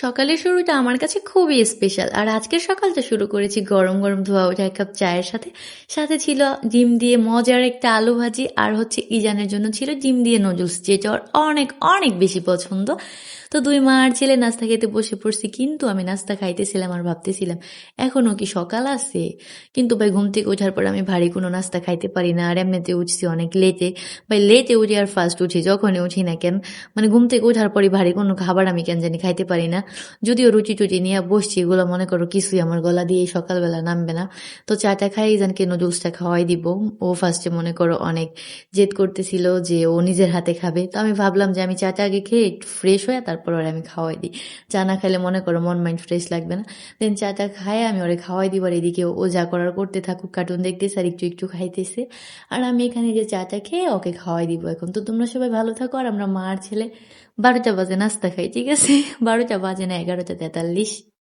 সকালের শুরুটা আমার কাছে খুবই স্পেশাল। আর আজকের সকালটা শুরু করেছি গরম, গরম ধোয়া ওঠা ১ কাপ চায়ের সাথে। সাথে ছিল ডিম দিয়ে মজার একটা আলু ভাজি আর হচ্ছে ইজানের জন্য ছিল ডিম দিয়ে নুডলস যেটা ওর অনেক, অনেক বেশি পছন্দ। তো ২ মা আর ছেলে নাস্তা খেতে বসে পড়ছি। কিন্তু আমি নাস্তা খাইতেছিলাম আর ভাবতেছিলাম এখনো কি সকাল আছে? কিন্তু ভাই ঘুম থেকে ওঠার পর আমি ভারী কোনো নাস্তা খাইতে পারি না। আর এমনিতে উঠছি অনেক লেটে। ভাই লেটে উঠি আর ফার্স্ট উঠি যখনই উঠি না কেন মানে ঘুম থেকে ওঠার পরই ভারী কোনো খাবার আমি কেন জানি খাইতে পারি না। যদিও রুটি-টুটি নিয়ে বসছি এগুলো মনে করো কিছুই আমার গলা দিয়ে সকালবেলা নামবে না। তো চাটা খাই ইজানকে নুডলসটা খাওয়াই দিব। ও ফার্স্টে মনে করো অনেক জেদ করতেছিল যে ও নিজের হাতে খাবে। তো আমি ভাবলাম যে আমি চাটা আগে খেয়ে একটু ফ্রেশ হয়ে তারপর ওরে আমি খাওয়াই দিই। চা না খাইলে মনে করো মন মাইন্ড ফ্রেশ লাগবে না। দেন চাটা খায় আমি ওরে খাওয়াই দিব আর এদিকে ও যা করার করতে থাকুক কার্টুন দেখতেছে আর একটু একটু খাইতেছে। আর আমি এখানে যে চাটা খেয়ে ওকে খাওয়াই দিব এখন। তো তোমরা সবাই ভালো থাকো আর আমরা মা আর ছেলে ১২টা বাজে নাস্তা খাই, ঠিক আছে? ১২টা বাজে না ১১টা ৪৩।